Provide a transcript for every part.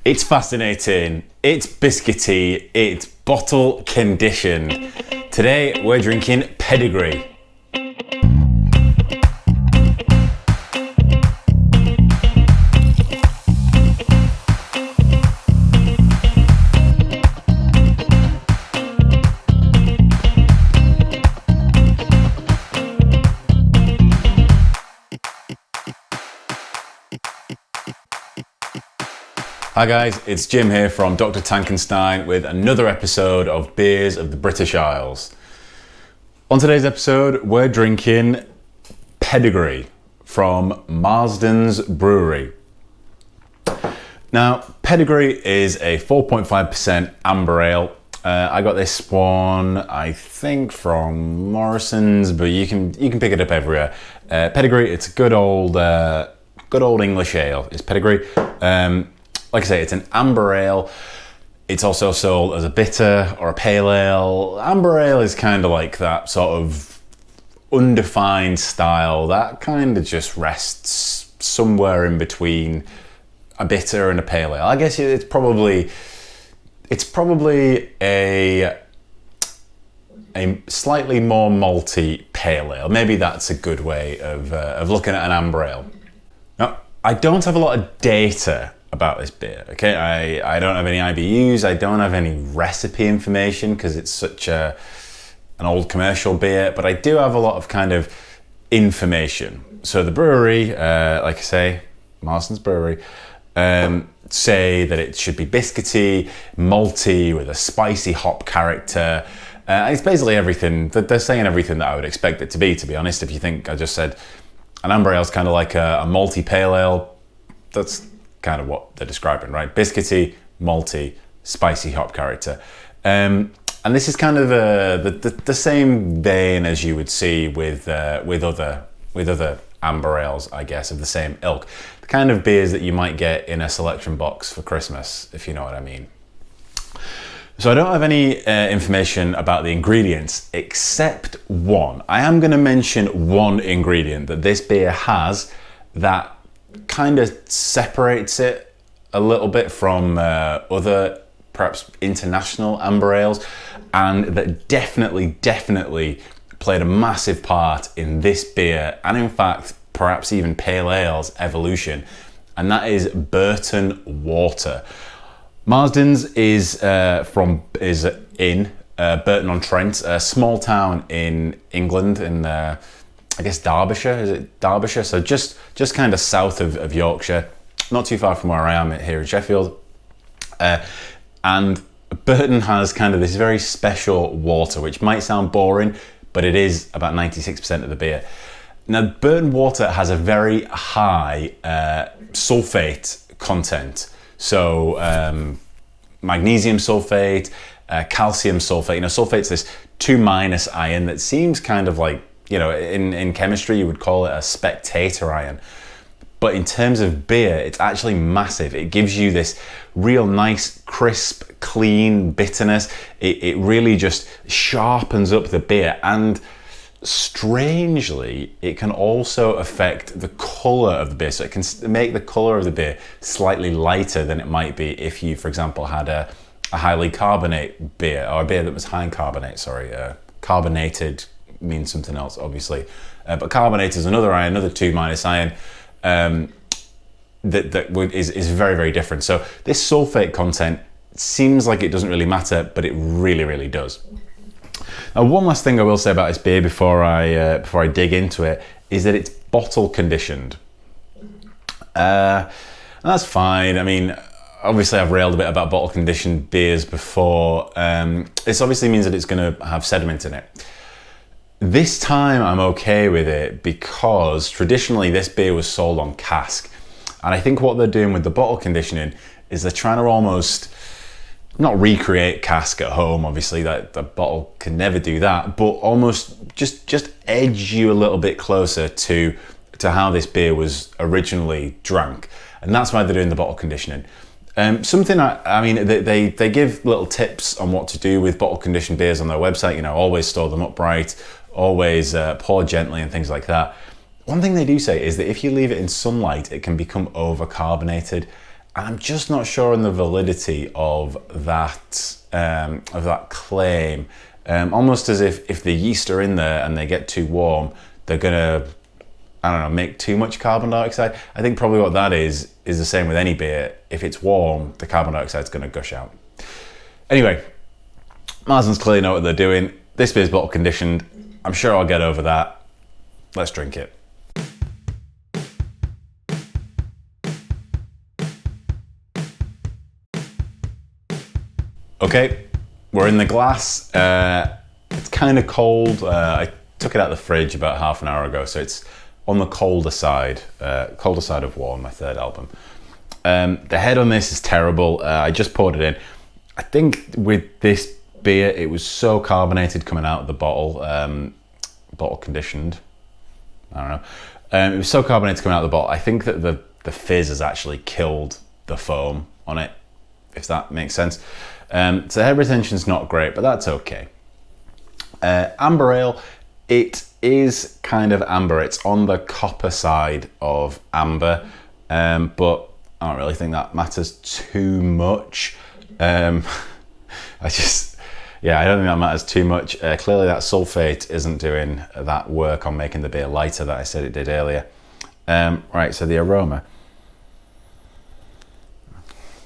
It's fascinating, it's biscuity, it's bottle conditioned. Today we're drinking Pedigree. Hi guys, it's Jim here from Dr. Tankenstein with another episode of Beers of the British Isles. On today's episode, we're drinking Pedigree from Marstons Brewery. Now, Pedigree is a 4.5% amber ale. I got this one, I think, from Morrison's, but you can pick it up everywhere. Pedigree, it's a good old English ale. It's Pedigree. Like I say, it's an amber ale. It's also sold as a bitter or a pale ale. Amber ale is kind of like that sort of undefined style that kind of just rests somewhere in between a bitter and a pale ale. I guess it's probably a slightly more malty pale ale. Maybe that's a good way of looking at an amber ale. Now, I don't have a lot of data about this beer, okay? I don't have any IBUs, I don't have any recipe information because it's such an old commercial beer, but I do have a lot of kind of information. So the brewery, like I say, Marstons Brewery, say that it should be biscuity, malty, with a spicy hop character. It's basically everything, they're saying everything that I would expect it to be honest. If you think I just said an amber ale is kind of like a malty pale ale, that's kind of what they're describing, right? Biscuity, malty, spicy hop character. And this is kind of the same vein as you would see with other amber ales, I guess, of the same ilk. The kind of beers that you might get in a selection box for Christmas, if you know what I mean. So I don't have any information about the ingredients except one. I am going to mention one ingredient that this beer has that kind of separates it a little bit from other perhaps international amber ales, and that definitely played a massive part in this beer, and in fact perhaps even pale ale's evolution, and that is Burton water. Marstons is in Burton-on-Trent, a small town in England, in I guess Derbyshire, is it Derbyshire? So just kind of south of Yorkshire, not too far from where I am here in Sheffield. And Burton has kind of this very special water, which might sound boring, but it is about 96% of the beer. Now, Burton water has a very high sulfate content. So magnesium sulfate, calcium sulfate. You know, sulfate's this 2- ion that seems kind of like, you know, in chemistry you would call it a spectator ion, but in terms of beer it's actually massive. It gives you this real nice crisp clean bitterness. It really just sharpens up the beer, and strangely it can also affect the color of the beer, so it can make the color of the beer slightly lighter than it might be if you, for example, had a highly carbonate beer, or a beer that was high in carbonate. Carbonated means something else, obviously, but carbonate is another ion, another 2- ion, that is very, very different. So this sulfate content seems like it doesn't really matter, but it really does. Now, one last thing I will say about this beer before I dig into it is that it's bottle conditioned, and that's fine. I mean, obviously I've railed a bit about bottle conditioned beers before. This obviously means that it's going to have sediment in it. This time I'm okay with it because traditionally this beer was sold on cask, and I think what they're doing with the bottle conditioning is they're trying to almost not recreate cask at home. Obviously that the bottle can never do that, but almost just edge you a little bit closer to how this beer was originally drank, and that's why they're doing the bottle conditioning. Something I mean, they give little tips on what to do with bottle conditioned beers on their website. You know, always store them upright, always pour gently, and things like that. One thing they do say is that if you leave it in sunlight, it can become over carbonated, And I'm just not sure on the validity of that claim. Almost as if the yeast are in there and they get too warm, they're gonna, I don't know, make too much carbon dioxide. I think probably what that is the same with any beer. If it's warm, the carbon dioxide's gonna gush out. Anyway, Marstons clearly know what they're doing. This beer's bottle conditioned. I'm sure I'll get over that. Let's drink it. Okay, we're in the glass. It's kind of cold. I took it out of the fridge about half an hour ago, so it's on the colder side of warm, my third album. The head on this is terrible. I just poured it in. I think with this beer, it was so carbonated coming out of the bottle, bottle conditioned. I don't know. It was so carbonated coming out of the bottle. I think that the fizz has actually killed the foam on it, if that makes sense. So head retention's not great, but that's okay. Amber ale, it is kind of amber. It's on the copper side of amber, but I don't really think that matters too much. I don't think that matters too much. Clearly that sulfate isn't doing that work on making the beer lighter that I said it did earlier. Right, so the aroma.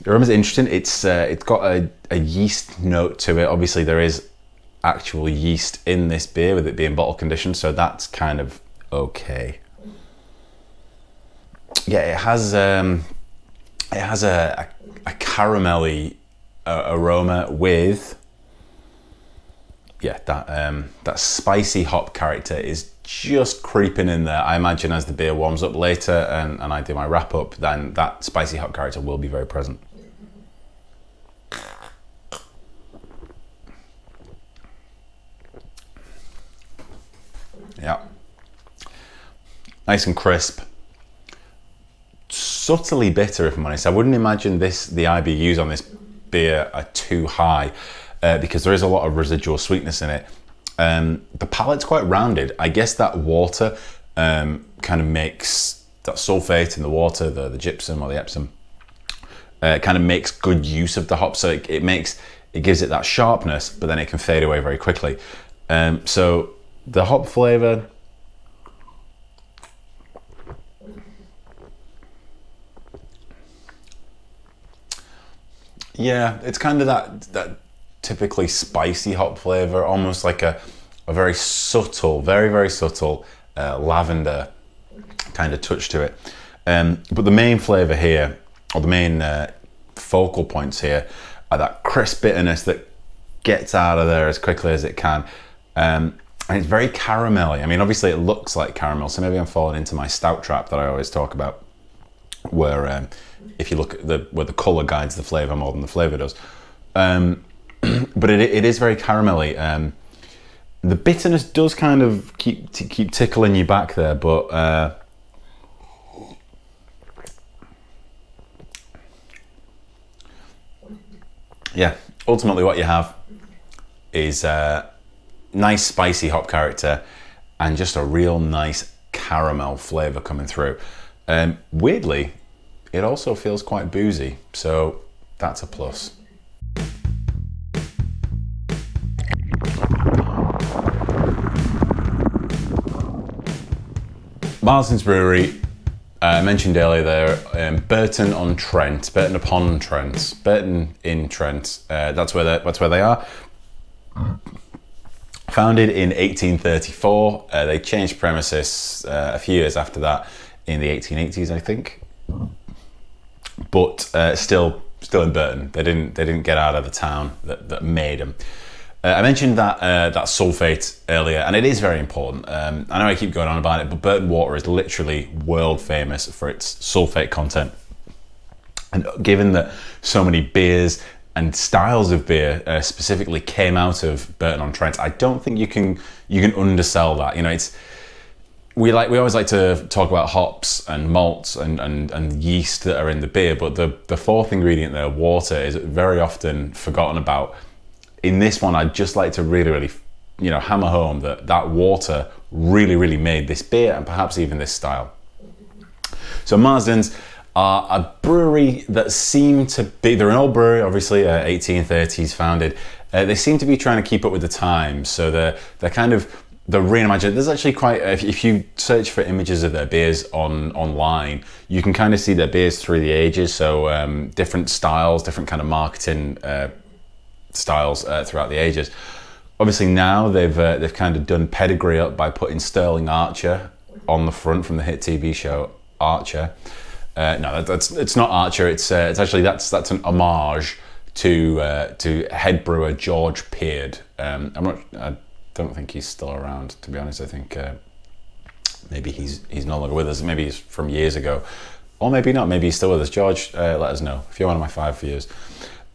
The aroma's interesting. It's got a yeast note to it. Obviously there is actual yeast in this beer with it being bottle conditioned, so that's kind of okay. Yeah, it has a caramelly aroma with that spicy hop character is just creeping in there. I imagine as the beer warms up later and I do my wrap up, then that spicy hop character will be very present. Yeah, nice and crisp, subtly bitter if I'm honest. I wouldn't imagine the IBUs on this beer are too high because there is a lot of residual sweetness in it. The palate's quite rounded. I guess that water kind of makes that sulfate in the water, the gypsum or the Epsom, kind of makes good use of the hop. So it gives it that sharpness, but then it can fade away very quickly. So the hop flavor, yeah, it's kind of that typically spicy hop flavor, almost like a very subtle, very subtle lavender kind of touch to it. But the main flavor here, or the main focal points here, are that crisp bitterness that gets out of there as quickly as it can. And it's very caramelly. I mean, obviously it looks like caramel, so maybe I'm falling into my stout trap that I always talk about, where if you look at where the color guides the flavor more than the flavor does. But it is very caramelly. The bitterness does kind of keep tickling you back there, but yeah, ultimately what you have is nice spicy hop character and just a real nice caramel flavor coming through. Weirdly, it also feels quite boozy, so that's a plus. Marstons Brewery, I mentioned earlier there, Burton on Trent, Burton upon Trent, Burton in Trent. That's where they are. Founded in 1834, they changed premises a few years after that in the 1880s, I think. But still in Burton. They didn't get out of the town that made them. I mentioned that sulfate earlier, and it is very important. I know I keep going on about it, but Burton water is literally world famous for its sulfate content. And given that so many beers and styles of beer specifically came out of Burton on Trent, I don't think you can undersell that. You know, we always like to talk about hops and malts and yeast that are in the beer, but the fourth ingredient there, water, is very often forgotten about. In this one, I'd just like to really hammer home that water really made this beer and perhaps even this style. So Marstons, are a brewery that seem to be, they're an old brewery, obviously, 1830s founded. They seem to be trying to keep up with the times, so they're kind of, the reimagined. There's actually quite, if you search for images of their beers online, you can kind of see their beers through the ages. So different styles, different kind of marketing styles throughout the ages. Obviously now they've kind of done pedigree up by putting Sterling Archer on the front from the hit TV show Archer. No, it's not Archer. It's actually that's an homage to head brewer George Peard. I don't think he's still around, to be honest. I think maybe he's no longer with us. Maybe he's from years ago, or maybe not. Maybe he's still with us. George, let us know if you're one of my 5 viewers.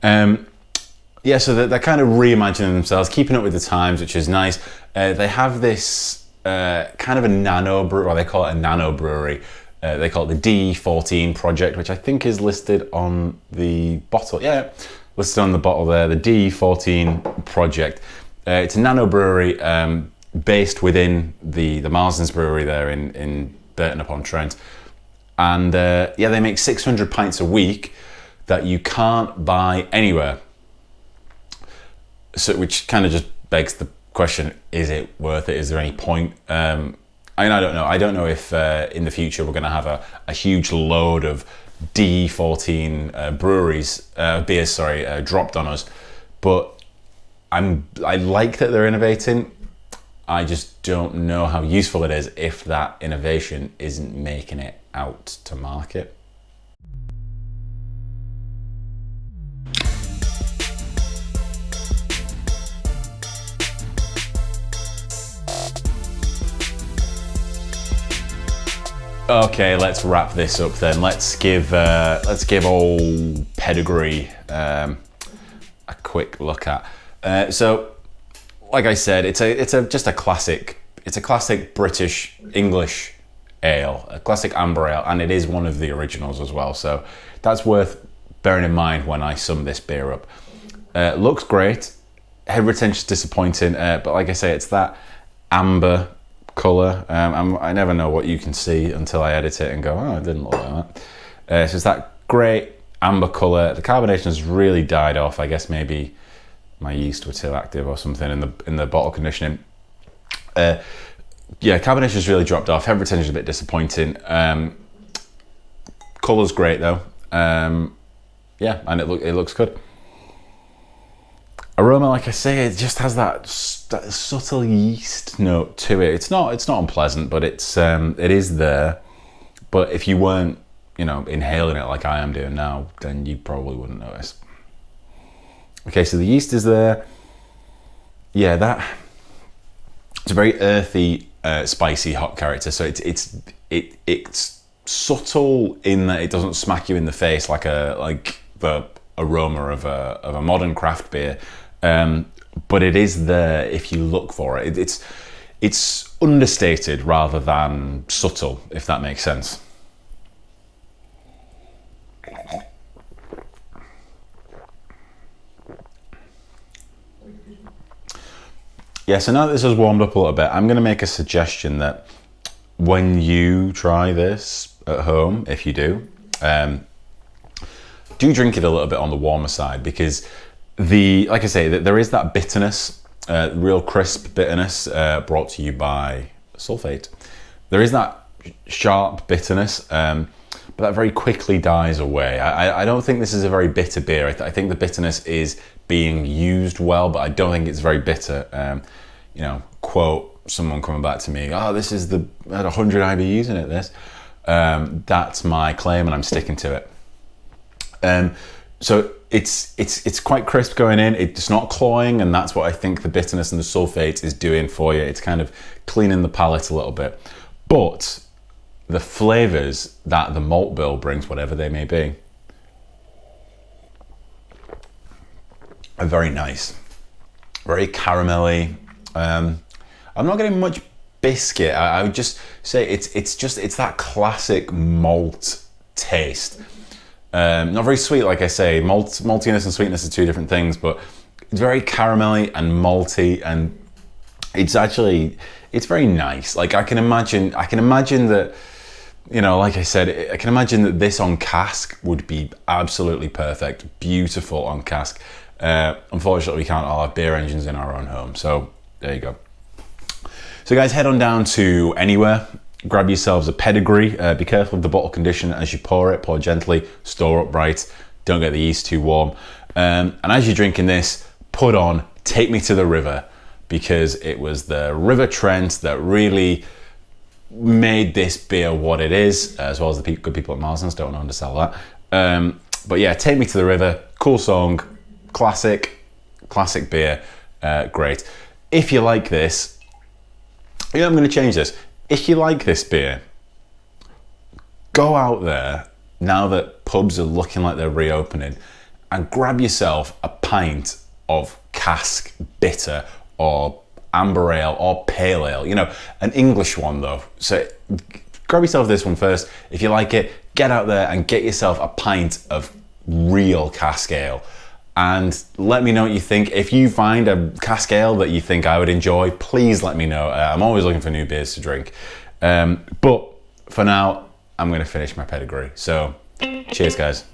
Yeah, so they're kind of reimagining themselves, keeping up with the times, which is nice. They have this kind of a nano brewery, or they call it a nano brewery. They call it the D14 project, which I think is listed on the bottle. Yeah, listed on the bottle there, the D14 project. It's a nano brewery based within the Marstons Brewery there in Burton upon Trent. And yeah, they make 600 pints a week that you can't buy anywhere. So, which kind of just begs the question, is it worth it? Is there any point? I mean, I don't know. I don't know if in the future we're going to have a huge load of D14 beers, dropped on us. But I like that they're innovating. I just don't know how useful it is if that innovation isn't making it out to market. Okay, let's wrap this up then. Let's give old Pedigree a quick look at. So, like I said, it's just a classic. It's a classic British English ale, a classic amber ale, and it is one of the originals as well. So that's worth bearing in mind when I sum this beer up. Looks great. Head retention's disappointing, but like I say, it's that amber colour. I never know what you can see until I edit it and go, oh, it didn't look like that. So it's that great amber colour. The carbonation has really died off. I guess maybe my yeast were too active or something in the bottle conditioning. Yeah, carbonation's really dropped off. Head retention's a bit disappointing. Colour's great though. Yeah, and it looks good. Aroma, like I say, it just has that subtle yeast note to it. It's not unpleasant, but it is there. But if you weren't, inhaling it like I am doing now, then you probably wouldn't notice. Okay, so the yeast is there. Yeah, it's a very earthy, spicy, hot character. So it's subtle in that it doesn't smack you in the face like the aroma of a modern craft beer. But it is there if you look for it. It's understated rather than subtle, if that makes sense. Yeah, so now that this has warmed up a little bit, I'm going to make a suggestion that when you try this at home, if you do drink it a little bit on the warmer side, because like I say, there is that bitterness, real crisp bitterness brought to you by sulfate. There is that sharp bitterness, but that very quickly dies away. I don't think this is a very bitter beer. I think the bitterness is being used well, but I don't think it's very bitter. Quote someone coming back to me, this is had 100 IBUs in it, this. That's my claim and I'm sticking to it. So it's quite crisp going in. It's not cloying, and that's what I think the bitterness and the sulfate is doing for you. It's kind of cleaning the palate a little bit. But the flavours that the malt bill brings, whatever they may be, are very nice. Very caramelly. I'm not getting much biscuit. I would just say it's that classic malt taste. Not very sweet, like I say. Maltiness and sweetness are two different things, but it's very caramelly and malty, and it's very nice. Like I can imagine that you know, like I said, I can imagine that this on cask would be absolutely perfect, beautiful on cask. Unfortunately, we can't all have beer engines in our own home, so there you go. So guys, head on down to anywhere, grab yourselves a Pedigree. Be careful of the bottle condition as you pour it. Pour gently, store upright, don't get the yeast too warm. And as you're drinking this, put on Take Me to the River, because it was the River Trent that really made this beer what it is, as well as the good people at Marstons. Don't want to undersell that. But yeah, Take Me to the River, cool song, classic beer, great. If you like this, you know, I'm going to change this. If you like this beer, go out there, now that pubs are looking like they're reopening, and grab yourself a pint of cask bitter or amber ale or pale ale, you know, an English one though. So grab yourself this one first. If you like it, get out there and get yourself a pint of real cask ale. And let me know what you think. If you find a cask ale that you think I would enjoy, please let me know. I'm always looking for new beers to drink. But for now, I'm going to finish my Pedigree. So cheers, guys.